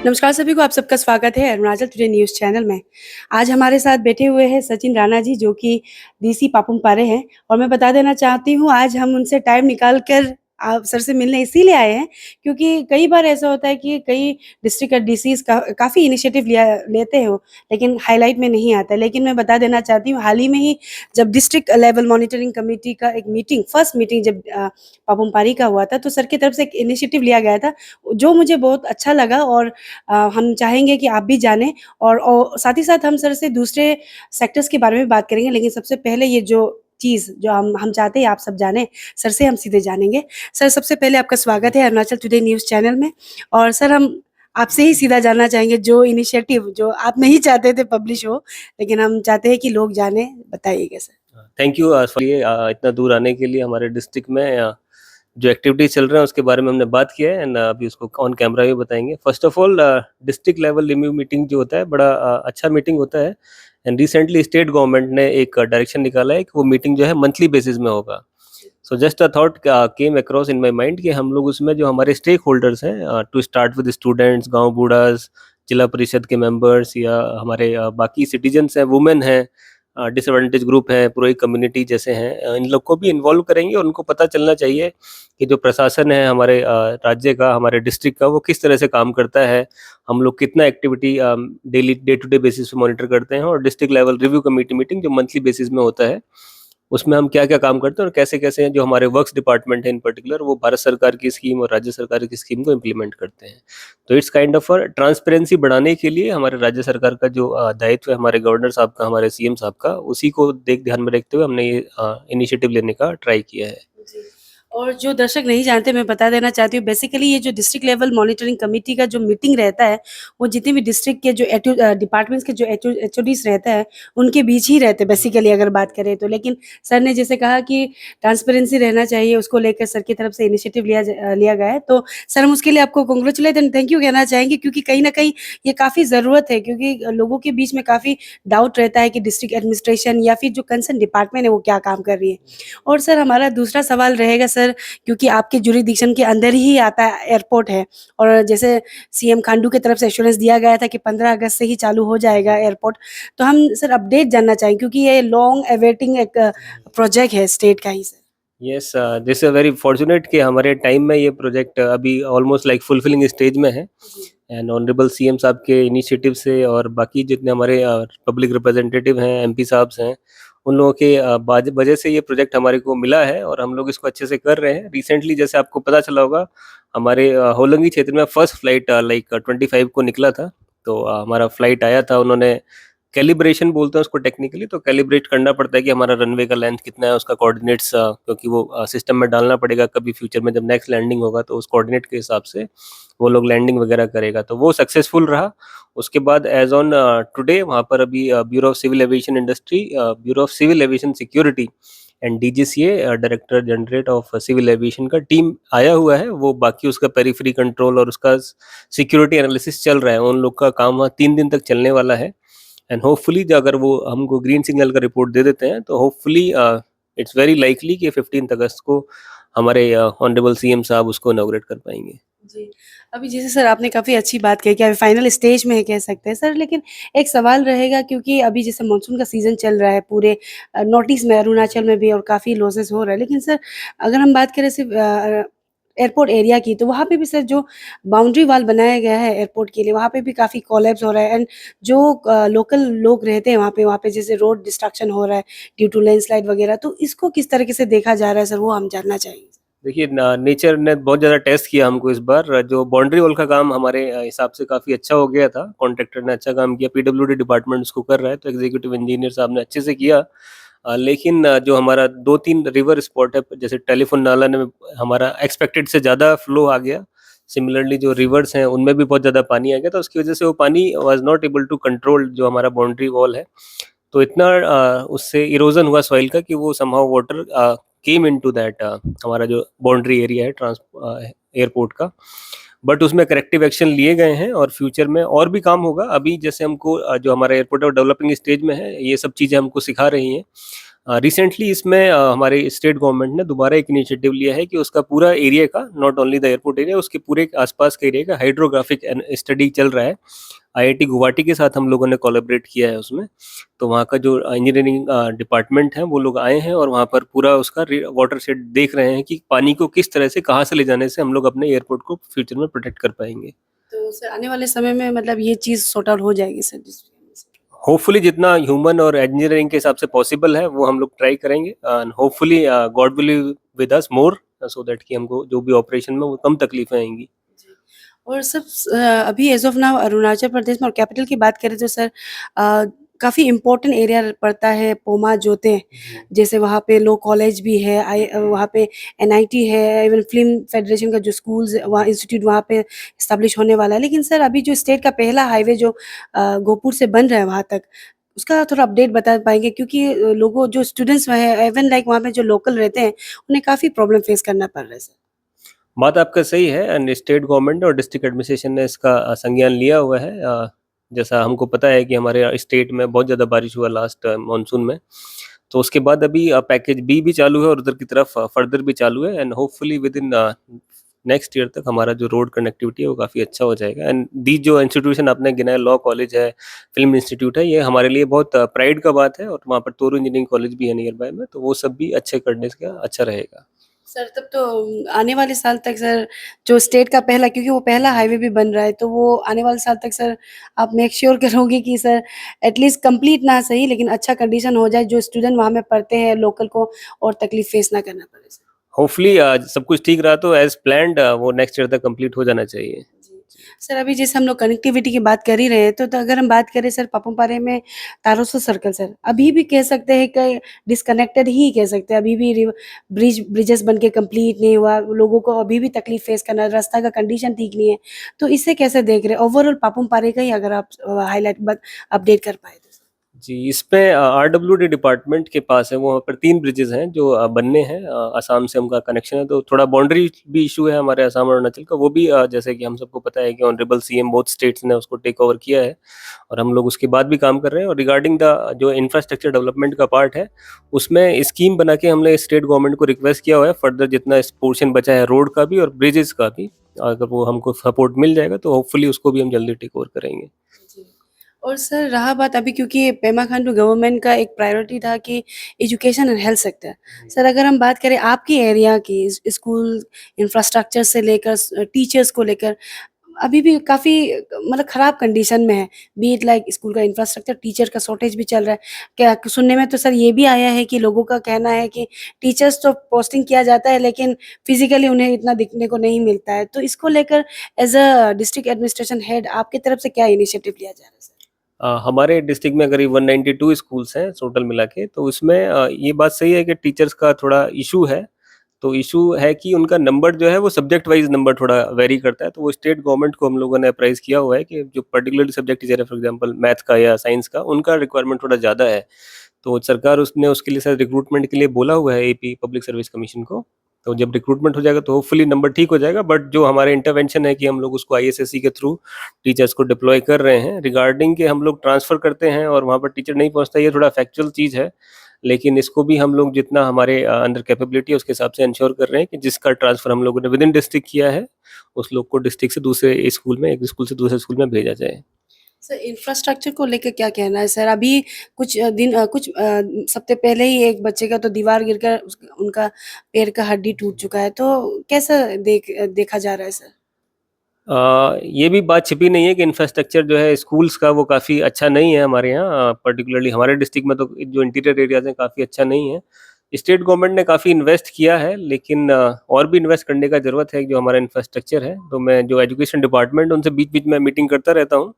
नमस्कार सभी को, आप सबका स्वागत है अरुणाचल टुडे न्यूज़ चैनल में। आज हमारे साथ बैठे हुए हैं सचिन राणा जी, जो कि डीसी पापुम पारे हैं। और मैं बता देना चाहती हूँ, आज हम उनसे टाइम निकाल कर आप सर से मिलने इसीलिए आए हैं, क्योंकि कई बार ऐसा होता है कि कई डिस्ट्रिक्ट का डीसीज़ काफ़ी इनिशिएटिव लेते हो, लेकिन हाईलाइट में नहीं आता है। लेकिन मैं बता देना चाहती हूँ, हाल ही में ही जब डिस्ट्रिक्ट लेवल मॉनिटरिंग कमेटी का एक मीटिंग, फर्स्ट मीटिंग जब पापुम पारी का हुआ था, तो सर की तरफ से एक इनिशिएटिव लिया गया था, जो मुझे बहुत अच्छा लगा। और हम चाहेंगे कि आप भी जानें। और साथ ही साथ हम सर से दूसरे सेक्टर्स के बारे में बात करेंगे, लेकिन सबसे पहले ये जो चीज़ जो हम चाहते हैं आप सब जानें, सर से हम सीधे जानेंगे। सर, सबसे पहले आपका स्वागत है अरुणाचल टुडे न्यूज़ चैनल में। और सर, हम आपसे ही सीधा जानना चाहेंगे, जो इनिशिएटिव जो आप नहीं चाहते थे पब्लिश हो, लेकिन हम चाहते हैं कि लोग जानें, बताइएगा सर। थैंक यू इतना दूर आने के लिए। हमारे डिस्ट्रिक्ट में जो एक्टिविटीज चल रहे हैं उसके बारे में हमने बात किया है एंड अभी उसको ऑन कैमरा भी बताएंगे। First of all, district level review meeting जो होता है बड़ा अच्छा मीटिंग होता है। एंड रिसेंटली स्टेट गवर्नमेंट ने एक डायरेक्शन निकाला है कि वो मीटिंग जो है मंथली बेसिस में होगा। So just a thought came across in my mind कि हम लोग उसमें जो हमारे स्टेक होल्डर्स हैं, टू स्टार्ट विद स्टूडेंट्स, गांव बूढ़ास, जिला परिषद के मेंबर्स या हमारे बाकी सिटीजन्स हैं, वुमेन हैं, डिसएडवांटेज ग्रुप है, पूरी कम्युनिटी जैसे हैं, इन लोग को भी इन्वॉल्व करेंगे और उनको पता चलना चाहिए कि जो प्रशासन है हमारे राज्य का, हमारे डिस्ट्रिक्ट का, वो किस तरह से काम करता है, हम लोग कितना activity daily day to day basis पे मॉनिटर करते हैं, और district level review committee meeting जो मंथली बेसिस में होता है उसमें हम क्या क्या काम करते हैं और कैसे कैसे जो हमारे वर्क्स डिपार्टमेंट है इन पर्टिकुलर वो भारत सरकार की स्कीम और राज्य सरकार की स्कीम को इम्प्लीमेंट करते हैं। तो इट्स काइंड ऑफ ट्रांसपेरेंसी बढ़ाने के लिए हमारे राज्य सरकार का जो दायित्व है, हमारे गवर्नर साहब का, हमारे सीएम साहब का, उसी को ध्यान में रखते हुए हमने ये इनिशिएटिव लेने का ट्राई किया है। जी। और जो दर्शक नहीं जानते, मैं बता देना चाहती हूँ, बेसिकली ये जो डिस्ट्रिक्ट लेवल मॉनिटरिंग कमेटी का जो मीटिंग रहता है, वो जितने भी डिस्ट्रिक्ट के जो डिपार्टमेंट्स के जो एचओडीज रहता है, उनके बीच ही रहते हैं बेसिकली, अगर बात करें तो। लेकिन सर ने जैसे कहा कि ट्रांसपेरेंसी रहना चाहिए, उसको लेकर सर की तरफ से इनिशिएटिव लिया गया है। तो सर, हम उसके लिए आपको कांग्रेचुलेट एंड थैंक यू कहना चाहेंगे, क्योंकि कहीं न कहीं ये काफ़ी ज़रूरत है, क्योंकि लोगों के बीच में काफ़ी डाउट रहता है कि डिस्ट्रिक्ट एडमिनिस्ट्रेशन या फिर जो कंसर्न डिपार्टमेंट है, वो क्या काम कर रही है। और सर, हमारा दूसरा सवाल रहेगा सर, क्योंकि आपके जुरिडिक्शन के अंदर ही आता है, एयरपोर्ट है। और जैसे सीएम खांडू की तरफ से एश्योरेंस दिया गया था कि 15 अगस्त से ही चालू हो जाएगा एयरपोर्ट। तो हम सर अपडेट जानना चाहेंगे, क्योंकि ये लॉन्ग अवेटिंग एक प्रोजेक्ट है स्टेट का ही sir. Yes, this is very fortunate कि हमारे टाइम में ये प्रोजेक्ट अभी ऑलमोस्ट लाइक फुलफिलिंग स्टेज में है। एंड ऑनरेबल सीएम साहब के इनिशिएटिव से और बाकी जितने हमारे पब्लिक रिप्रेजेंटेटिव हैं, एमपी साहब हैं, उन लोगों के वजह से ये प्रोजेक्ट हमारे को मिला है और हम लोग इसको अच्छे से कर रहे हैं। रिसेंटली जैसे आपको पता चला होगा, हमारे होलंगी क्षेत्र में फर्स्ट फ्लाइट लाइक 25 को निकला था। तो हमारा फ्लाइट आया था, उन्होंने कैलिब्रेशन बोलते हैं उसको टेक्निकली, तो कैलिब्रेट करना पड़ता है कि हमारा रनवे का लेंथ कितना है, उसका कोऑर्डिनेट्स, क्योंकि वो सिस्टम में डालना पड़ेगा कभी फ्यूचर में जब नेक्स्ट लैंडिंग होगा, तो उस कोऑर्डिनेट के हिसाब से वो लोग लैंडिंग वगैरह करेगा। तो वो सक्सेसफुल रहा। उसके बाद एज ऑन टुडे वहाँ पर अभी bureau of civil aviation industry, bureau of civil aviation security and DGCA, director generate of civil aviation का टीम आया हुआ है। वो बाकी उसका पेरिफेरी कंट्रोल और उसका सिक्योरिटी एनालिसिस चल रहा है। उन लोग का काम वहाँ 3 दिन तक चलने वाला है। एंड होपफुली अगर वो हमको ग्रीन सिग्नल का रिपोर्ट दे देते हैं तो होपफुली इट्स वेरी लाइकली कि 15 अगस्त को हमारे ऑनरेबल सीएम साहब उसको इनॉग्रेट कर पाएंगे। जी। अभी जैसे सर आपने काफ़ी अच्छी बात कही कि अभी फाइनल स्टेज में है, कह सकते हैं सर। लेकिन एक सवाल रहेगा, क्योंकि अभी जैसे मानसून का सीज़न चल रहा है पूरे नॉर्थ ईस्ट में, अरुणाचल में भी, और काफ़ी लॉसेस हो रहा है। लेकिन सर, अगर हम बात करें सिर्फ एयरपोर्ट एरिया की, तो वहाँ पे भी सर जो बाउंड्री वॉल बनाया गया है एयरपोर्ट के लिए, वहाँ पे भी काफ़ी कोलैप्स हो रहा है। एंड जो लोकल लोग रहते हैं वहाँ पे जैसे रोड डिस्ट्रक्शन हो रहा है ड्यू टू लैंडस्लाइड वगैरह, तो इसको किस तरीके से देखा जा रहा है सर, वो हम जानना चाहेंगे। देखिए, नेचर ने बहुत ज़्यादा टेस्ट किया हमको इस बार। जो बाउंड्री वॉल का काम हमारे हिसाब से काफ़ी अच्छा हो गया था, कॉन्ट्रैक्टर ने अच्छा काम किया, पीडब्ल्यूडी डिपार्टमेंट उसको कर रहा है, तो एग्जीक्यूटिव इंजीनियर साहब ने अच्छे से किया। लेकिन जो हमारा 2-3 रिवर स्पॉट है, जैसे टेलीफोन नाला में हमारा एक्सपेक्टेड से ज़्यादा फ्लो आ गया। सिमिलरली जो रिवर्स हैं उनमें भी बहुत ज़्यादा पानी आ गया, तो उसकी वजह से वो पानी was not able to control जो हमारा बाउंड्री वॉल है। तो इतना उससे इरोजन हुआ सॉइल का कि वो somehow water came into that हमारा जो बाउंड्री एरिया है एयरपोर्ट का। बट उसमें करेक्टिव एक्शन लिए गए हैं और फ्यूचर में और भी काम होगा। अभी जैसे हमको जो हमारा एयरपोर्ट है डेवलपिंग स्टेज में है, ये सब चीज़ें हमको सिखा रही हैं। रिसेंटली इसमें हमारे स्टेट गवर्नमेंट ने दोबारा एक इनिशिएटिव लिया है कि उसका पूरा एरिया का, not only the airport area, उसके पूरे आसपास के एरिया का हाइड्रोग्राफिक स्टडी चल रहा है। आईआईटी गुवाहाटी के साथ हम लोगों ने कोलैबोरेट किया है उसमें। तो वहाँ का जो इंजीनियरिंग डिपार्टमेंट है वो लोग आए हैं और वहाँ पर पूरा उसका वाटर शेड देख रहे हैं कि पानी को किस तरह से, कहाँ से ले जाने से हम लोग अपने एयरपोर्ट को फ्यूचर में प्रोटेक्ट कर पाएंगे। तो सर आने वाले समय में मतलब ये चीज़ सॉर्ट आउट हो जाएगी सर होपफुली जितना ह्यूमन और इंजीनियरिंग के हिसाब से पॉसिबल है वो हम लोग ट्राई करेंगे, and hopefully God will with us more, so that कि हमको जो भी ऑपरेशन में वो कम तकलीफें आएंगी। जी। और सब अभी as of now Arunachal Pradesh में और कैपिटल की बात करें तो सर काफ़ी इम्पोर्टेंट एरिया पड़ता है पोमा जोते, जैसे वहाँ पे लॉ कॉलेज भी है, वहाँ पे एनआईटी है, इवन फिल्म फेडरेशन का जो स्कूल्स वहाँ इंस्टीट्यूट वहाँ पे इस्टेब्लिश होने वाला है। लेकिन सर अभी जो स्टेट का पहला हाईवे जो गोपुर से बन रहा है वहाँ तक, उसका थोड़ा अपडेट बता पाएंगे? क्योंकि लोगों जो स्टूडेंट्स वहाँ है, इवन लाइक वहाँ पे जो लोकल रहते हैं, उन्हें काफ़ी प्रॉब्लम फेस करना पड़ रहा है सर। बात आपका सही है, एंड स्टेट गवर्नमेंट और डिस्ट्रिक्ट एडमिनिस्ट्रेशन ने इसका संज्ञान लिया हुआ है। जैसा हमको पता है कि हमारे स्टेट में बहुत ज़्यादा बारिश हुआ लास्ट मानसून में, तो उसके बाद अभी पैकेज बी भी चालू है और उधर की तरफ फर्दर भी चालू है, and hopefully with in next year तक हमारा जो रोड कनेक्टिविटी है वो काफ़ी अच्छा हो जाएगा। एंड दी जो इंस्टीट्यूशन आपने गिनाया, लॉ कॉलेज है, फिल्म इंस्टीट्यूट है, ये हमारे लिए बहुत प्राइड का बात है। और वहाँ पर तोरू इंजीनियरिंग कॉलेज भी है नियर बाय में, तो वो सब भी अच्छे करने का अच्छा रहेगा। सर तब तो आने वाले साल तक सर जो स्टेट का पहला, क्योंकि वो पहला हाईवे भी बन रहा है, तो वो आने वाले साल तक सर आप मेक श्योर करोगे कि सर एटलीस्ट कंप्लीट ना सही लेकिन अच्छा कंडीशन हो जाए, जो स्टूडेंट वहाँ में पढ़ते हैं लोकल को और तकलीफ फेस ना करना पड़े सर। होपफुली सब कुछ ठीक रहा तो एज प्लान्ड वो नेक्स्ट ईयर तक कंप्लीट हो जाना चाहिए। जी। सर अभी जैसे हम लोग कनेक्टिविटी की बात कर ही रहे हैं, तो अगर हम बात करें सर पापुमपारे में तारोसो सर्कल सर अभी भी कह सकते हैं कि डिस्कनेक्टेड ही कह सकते हैं, अभी भी ब्रिजेस बन के कंप्लीट नहीं हुआ, लोगों को अभी भी तकलीफ फेस करना, रास्ता का कंडीशन ठीक नहीं है, तो इससे कैसे देख रहे हैं ओवरऑल पापुमपारे का ही अगर आप हाईलाइट अपडेट कर पाए तो सर। जी, इसमें आरडब्ल्यूडी डिपार्टमेंट के पास है, वहाँ पर 3 ब्रिजेस हैं जो बनने हैं। असम से उनका कनेक्शन है, तो थोड़ा बाउंड्री भी इशू है हमारे असम और अरुणाचल का। वो भी जैसे कि हम सबको पता है कि ऑनरेबल सीएम बोथ स्टेट्स ने उसको टेक ओवर किया है और हम लोग उसके बाद भी काम कर रहे हैं। और रिगार्डिंग द जो इंफ्रास्ट्रक्चर डेवलपमेंट का पार्ट है, उसमें स्कीम बना के हमने स्टेट गवर्नमेंट को रिक्वेस्ट किया हुआ है फर्दर जितना पोर्शन बचा है रोड का भी और ब्रिजेस का भी, अगर वो हमको सपोर्ट मिल जाएगा तो होपफुली उसको भी हम जल्दी टेक ओवर करेंगे। जी। और सर रहा बात अभी, क्योंकि पेमा खांडू गवर्नमेंट का एक प्रायोरिटी था कि education and health sector, sir अगर हम बात करें आपकी एरिया की स्कूल इंफ्रास्ट्रक्चर से लेकर टीचर्स को लेकर अभी भी काफ़ी मतलब ख़राब कंडीशन में है, बी इट लाइक स्कूल का इंफ्रास्ट्रक्चर, टीचर का शॉर्टेज भी चल रहा है। क्या सुनने में तो सर ये भी आया है कि लोगों का कहना है कि टीचर्स तो पोस्टिंग किया जाता है लेकिन फिजिकली उन्हें इतना दिखने को नहीं मिलता है, तो इसको लेकर as a district administration head आपकी तरफ से क्या इनिशिएटिव लिया जा रहा है सर? हमारे डिस्ट्रिक्ट में करीब 192 स्कूल्स हैं टोटल मिला के, तो उसमें ये बात सही है कि टीचर्स का थोड़ा इशू है। तो इशू है कि उनका नंबर जो है वो सब्जेक्ट वाइज नंबर थोड़ा वेरी करता है, तो वो स्टेट गवर्नमेंट को हम लोगों ने अप्राइज किया हुआ है कि जो पर्टिकुलरली सब्जेक्ट टीचर है, फॉर एग्जांपल मैथ का या साइंस का, उनका रिक्वायरमेंट थोड़ा ज़्यादा है। तो सरकार उसने उसके लिए शायद रिक्रूटमेंट के लिए बोला हुआ है एपी पब्लिक सर्विस कमीशन को। तो जब रिक्रूटमेंट हो जाएगा तो होपफुली नंबर ठीक हो जाएगा। बट जो हमारे इंटरवेंशन है कि हम लोग उसको आईएसएससी के थ्रू टीचर्स को डिप्लॉय कर रहे हैं, रिगार्डिंग के हम लोग ट्रांसफ़र करते हैं और वहाँ पर टीचर नहीं पहुँचता, ये थोड़ा फैक्चुअल चीज़ है। लेकिन इसको भी हम लोग जितना हमारे अंडर कैपेबिलिटी है उसके हिसाब से इंश्योर कर रहे हैं कि जिसका ट्रांसफ़र हम लोगों ने विद इन डिस्ट्रिक्ट किया है, उस लोग को डिस्ट्रिक्ट से दूसरे स्कूल में, एक स्कूल से दूसरे स्कूल में भेजा जाए। सर इंफ्रास्ट्रक्चर को लेकर क्या कहना है सर? अभी कुछ हफ्ते पहले ही एक बच्चे का तो दीवार गिरकर उनका पैर का हड्डी टूट चुका है, तो कैसा देखा जा रहा है सर? ये भी बात छिपी नहीं है कि इंफ्रास्ट्रक्चर जो है स्कूल्स का वो काफ़ी अच्छा नहीं है हमारे यहाँ, पर्टिकुलरली हमारे डिस्ट्रिक्ट में तो जो इंटीरियर एरियाज हैं काफ़ी अच्छा नहीं है। स्टेट गवर्नमेंट ने काफ़ी इन्वेस्ट किया है, लेकिन और भी इन्वेस्ट करने का ज़रूरत है जो हमारा इंफ्रास्ट्रक्चर है। तो मैं जो एजुकेशन डिपार्टमेंट उनसे बीच बीच में मीटिंग करता रहता हूँ,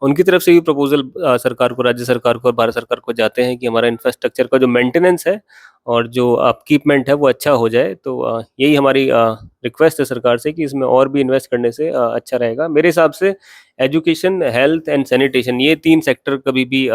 उनकी तरफ से भी प्रपोजल सरकार को, राज्य सरकार को और भारत सरकार को जाते हैं कि हमारा इंफ्रास्ट्रक्चर का जो मेंटेनेंस है और जो अपकीपमेंट है वो अच्छा हो जाए। तो यही हमारी रिक्वेस्ट है सरकार से कि इसमें और भी इन्वेस्ट करने से अच्छा रहेगा। मेरे हिसाब से एजुकेशन, हेल्थ एंड सैनिटेशन, ये 3 सेक्टर कभी भी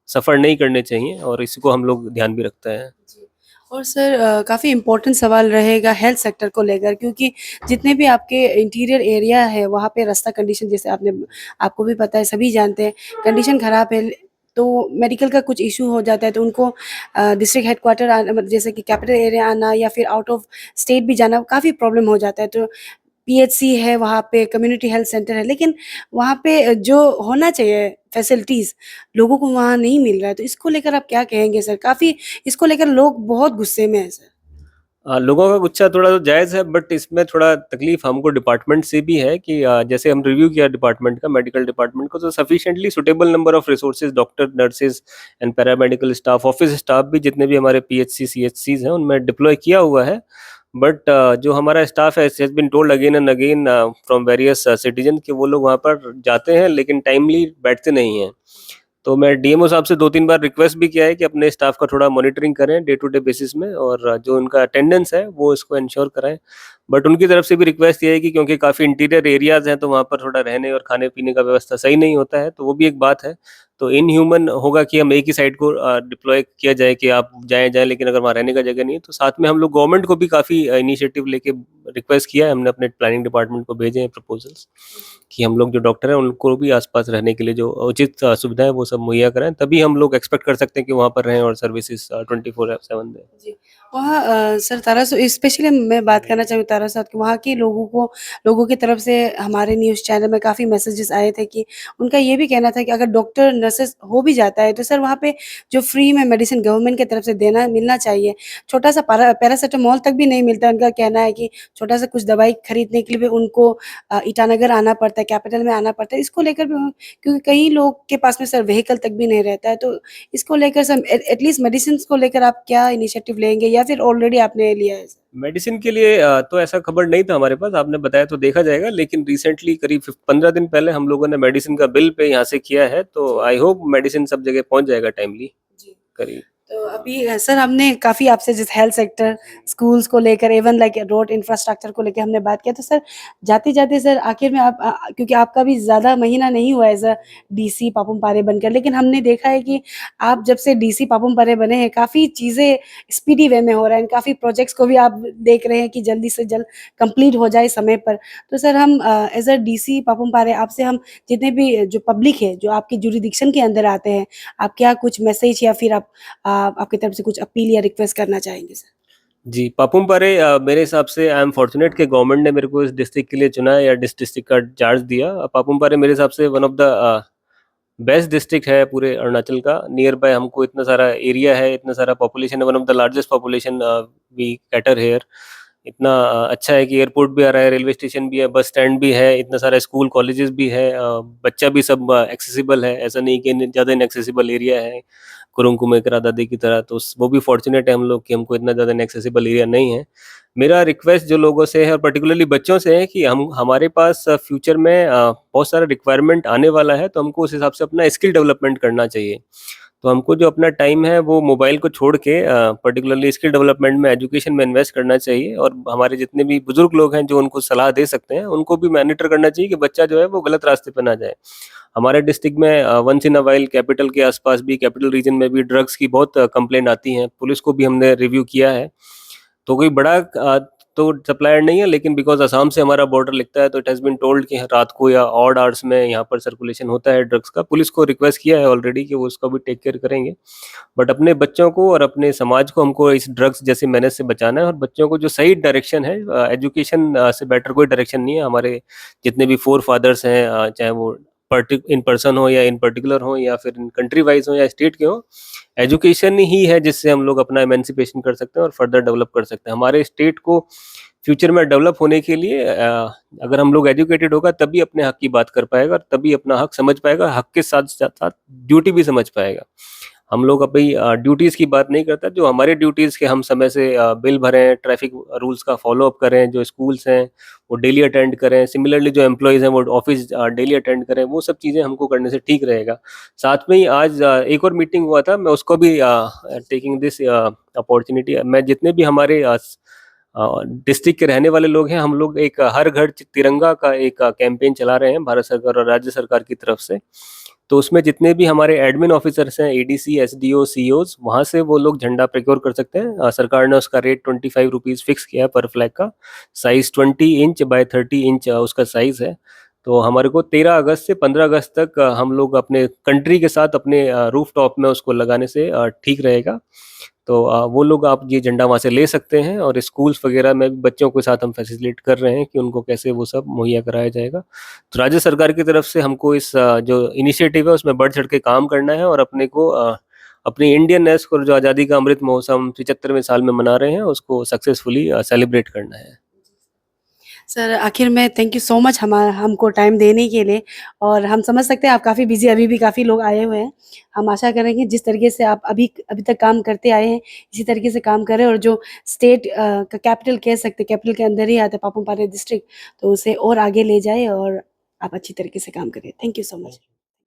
सफ़र नहीं करने चाहिए और इसको हम लोग ध्यान भी रखते हैं। जी। और सर काफ़ी इम्पोर्टेंट सवाल रहेगा हेल्थ सेक्टर को लेकर, क्योंकि जितने भी आपके इंटीरियर एरिया है वहाँ पे रास्ता कंडीशन, जैसे आपको भी पता है, सभी जानते हैं कंडीशन ख़राब है। तो मेडिकल का कुछ इशू हो जाता है तो उनको डिस्ट्रिक्ट हेडक्वार्टर आना, मतलब जैसे कि कैपिटल एरिया आना या फिर आउट ऑफ स्टेट भी जाना काफ़ी प्रॉब्लम हो जाता है। तो पीएचसी है, वहाँ पे कम्युनिटी हेल्थ सेंटर है, लेकिन वहाँ पे जो होना चाहिए फैसिलिटीज़ लोगों को वहाँ नहीं मिल रहा है। तो इसको लेकर आप क्या कहेंगे सर? काफ़ी इसको लेकर लोग बहुत गुस्से में हैं सर। लोगों का गुस्सा थोड़ा तो जायज़ है, बट इसमें थोड़ा तकलीफ हमको डिपार्टमेंट से भी है कि जैसे हम रिव्यू किया डिपार्टमेंट का, मेडिकल डिपार्टमेंट को, तो sufficiently suitable number of resources, doctor, nurses and paramedical staff, office staff भी जितने भी हमारे पीएचसी सीएचसीज हैं उनमें डिप्लॉय किया हुआ है। बट जो हमारा स्टाफ है, has been told again and again from various citizen कि वो लोग वहाँ पर जाते हैं लेकिन टाइमली बैठते नहीं हैं। तो मैं डीएमओ साहब से 2-3 बार रिक्वेस्ट भी किया है कि अपने स्टाफ का थोड़ा मॉनिटरिंग करें डे टू डे बेसिस में, और जो उनका अटेंडेंस है वो इसको इंश्योर कराएं। बट उनकी तरफ से भी रिक्वेस्ट ये है कि क्योंकि काफ़ी इंटीरियर एरियाज हैं तो वहाँ पर थोड़ा रहने और खाने पीने का व्यवस्था सही नहीं होता है, तो वो भी एक बात है। तो इनह्यूमन होगा कि हम एक ही साइड को डिप्लॉय किया जाए कि आप जाएं लेकिन अगर वहाँ रहने का जगह नहीं है, तो साथ में हम लोग गवर्नमेंट को भी काफ़ी इनिशिएटिव लेके रिक्वेस्ट किया है। हमने अपने प्लानिंग डिपार्टमेंट को भेजे हैं प्रपोजल्स कि हम लोग जो डॉक्टर हैं उनको भी आसपास रहने के लिए जो उचित सुविधाएं वो सब मुहैया कराएं, तभी हम लोग एक्सपेक्ट कर सकते हैं कि वहाँ पर रहें और सर्विसेज 24/7 दें। जी, वहाँ सर तारासु स्पेशली मैं बात करना चाहूँ तारासात कि वहाँ के लोगों की तरफ से हमारे न्यूज़ चैनल में काफ़ी मैसेजेस आए थे कि उनका ये भी कहना था कि अगर डॉक्टर नर्सेस हो भी जाता है तो सर वहाँ पे जो फ्री में मेडिसिन गवर्नमेंट की तरफ से देना मिलना चाहिए। छोटा-सा पैरासिटामॉल तक भी नहीं मिलता है। उनका कहना है कि छोटा-सा कुछ दवाई खरीदने के लिए भी उनको ईटानगर आना पड़ता है, कैपिटल में आना पड़ता है। इसको लेकर भी क्योंकि कई लोग के पास में सर व्हीकल तक भी नहीं रहता है, तो इसको लेकर सर एटलीस्ट मेडिसिन्स को लेकर आप क्या इनिशिएटिव लेंगे या फिर ऑलरेडी आपने लिया है? मेडिसिन के लिए तो ऐसा खबर नहीं था हमारे पास, आपने बताया तो देखा जाएगा, लेकिन रिसेंटली करीब 15 दिन पहले हम लोगों ने मेडिसिन का बिल पे यहाँ से किया है, तो आई होप मेडिसिन सब जगह पहुँच जाएगा टाइमली जी। करीब। तो अभी सर हमने काफ़ी आपसे जिस हेल्थ सेक्टर, स्कूल्स को लेकर इवन लाइक रोड इंफ्रास्ट्रक्चर को लेके हमने बात किया, तो सर जाते-जाते सर आखिर में आप क्योंकि आपका भी ज़्यादा महीना नहीं हुआ है as a DC Papum Pare बनकर, लेकिन हमने देखा है कि आप जब से डीसी पापुम पारे बने हैं, काफ़ी चीज़ें स्पीडी वे में हो रहा है, काफ़ी प्रोजेक्ट्स को भी आप देख रहे हैं कि जल्दी से जल्द कंप्लीट हो जाए समय पर। तो सर हम as a DC Papum Pare आपसे हम जितने भी जो पब्लिक है, जो आपके जुरिडिक्शन के अंदर आते हैं, आप क्या कुछ मैसेज या फिर आपकी तरफ से कुछ अपील या रिक्वेस्ट करना चाहेंगे सर? जी, पापुम पारे मेरे हिसाब से आई एम फॉर्च्यूनेट कि गवर्नमेंट ने मेरे को इस डिस्ट्रिक्ट के लिए चुना है या डिस्ट्रिक्ट का चार्ज दिया। पापुम पारे मेरे हिसाब से one of the best district है पूरे अरुणाचल का। नियर बाय हमको इतना सारा एरिया है, इतना सारा पॉपुलेशन है, one of the largest population we cater here. इतना अच्छा है कि एयरपोर्ट भी आ रहा है, रेलवे स्टेशन भी है, बस स्टैंड भी है, इतना सारा स्कूल कॉलेजेस भी है, बच्चा भी सब एक्सेसिबल है, ऐसा नहीं कि ज़्यादा इनएक्सेसिबल एरिया है कुरुंग कुमे करा दादी की तरह। तो वो भी फॉर्चुनेट है हम लोग कि हमको इतना ज़्यादा इनएक्सेसिबल एरिया नहीं है। मेरा रिक्वेस्ट जो लोगों से है और पर्टिकुलरली बच्चों से है कि हम हमारे पास फ्यूचर में बहुत सारा रिक्वायरमेंट आने वाला है, तो हमको उस हिसाब से अपना स्किल डेवलपमेंट करना चाहिए। तो हमको जो अपना टाइम है वो मोबाइल को छोड़ के पर्टिकुलरली स्किल डेवलपमेंट में, एजुकेशन में इन्वेस्ट करना चाहिए, और हमारे जितने भी बुजुर्ग लोग हैं जो उनको सलाह दे सकते हैं उनको भी मॉनिटर करना चाहिए कि बच्चा जो है वो गलत रास्ते पे ना जाए। हमारे डिस्ट्रिक्ट में once in a while capital के आसपास भी, कैपिटल रीजन में भी ड्रग्स की बहुत कंप्लेंट आती हैं। पुलिस को भी हमने रिव्यू किया है, तो कोई बड़ा तो सप्लायर नहीं है, लेकिन बिकॉज असम से हमारा बॉर्डर लगता है तो इट हैज़ बीन टोल्ड कि रात को या ऑड आवर्स में यहाँ पर सर्कुलेशन होता है ड्रग्स का। पुलिस को रिक्वेस्ट किया है ऑलरेडी कि वो उसका भी टेक केयर करेंगे। बट अपने बच्चों को और अपने समाज को हमको इस ड्रग्स जैसे मैनेज से बचाना है, और बच्चों को जो सही डायरेक्शन है, एजुकेशन से बेटर कोई डायरेक्शन नहीं है। हमारे जितने भी फोर फादर्स हैं, चाहे वो इन पर्सन हो या इन पर्टिकुलर हो या फिर इन कंट्री वाइज हो या स्टेट के हो, एजुकेशन ही है जिससे हम लोग अपना एमेंसिपेशन कर सकते हैं और फर्दर डेवलप कर सकते हैं। हमारे स्टेट को फ्यूचर में डेवलप होने के लिए अगर हम लोग एजुकेटेड होगा तभी अपने हक की बात कर पाएगा, और तभी अपना हक समझ पाएगा, हक के साथ साथ ड्यूटी भी समझ पाएगा। हम लोग अपनी ड्यूटीज़ की बात नहीं करता, जो हमारे ड्यूटीज़ के हम समय से बिल भरें, ट्रैफिक रूल्स का फॉलो अप करें, जो स्कूल्स हैं वो डेली अटेंड करें, सिमिलरली जो एम्प्लॉयज़ हैं वो ऑफिस डेली अटेंड करें, वो सब चीज़ें हमको करने से ठीक रहेगा। साथ में ही आज एक और मीटिंग हुआ था, मैं उसको भी टेकिंग दिस अपॉर्चुनिटी, मैं जितने भी हमारे डिस्ट्रिक्ट के रहने वाले लोग हैं, हम लोग एक हर घर तिरंगा का एक कैंपेन चला रहे हैं भारत सरकार और राज्य सरकार की तरफ से। तो उसमें जितने भी हमारे एडमिन ऑफिसर्स हैं, एडीसी, एसडीओ, सीईओज, वहाँ से वो लोग झंडा प्रोक्योर कर सकते हैं। सरकार ने उसका रेट 25 रुपीज़ फिक्स किया है पर फ्लैग का। साइज़ 20 इंच बाय 30 इंच उसका साइज़ है। तो हमारे को 13 अगस्त से 15 अगस्त तक हम लोग अपने कंट्री के साथ अपने रूफ टॉप में उसको लगाने से ठीक रहेगा। तो वो लोग आप ये झंडा वहाँ से ले सकते हैं, और स्कूल्स वगैरह में भी बच्चों के साथ हम फैसिलिटेट कर रहे हैं कि उनको कैसे वो सब मुहैया कराया जाएगा। तो राज्य सरकार की तरफ से हमको इस जो इनिशिएटिव है उसमें बढ़ चढ़ के काम करना है, और अपने को अपनी इंडियननेस को, जो आज़ादी का अमृत महोत्सव हम 75वें साल में मना रहे हैं, उसको सक्सेसफुली सेलिब्रेट करना है। सर आखिर में थैंक यू सो मच हमको टाइम देने के लिए, और हम समझ सकते हैं आप काफ़ी बिजी, अभी भी काफ़ी लोग आए हुए हैं। हम आशा करेंगे जिस तरीके से आप अभी अभी तक काम करते आए हैं इसी तरीके से काम करें, और जो स्टेट का कैपिटल कह सकते, कैपिटल के अंदर ही आता है पापुम पारे डिस्ट्रिक्ट, तो उसे और आगे ले जाए और आप अच्छी तरीके से काम करें। Thank you so much.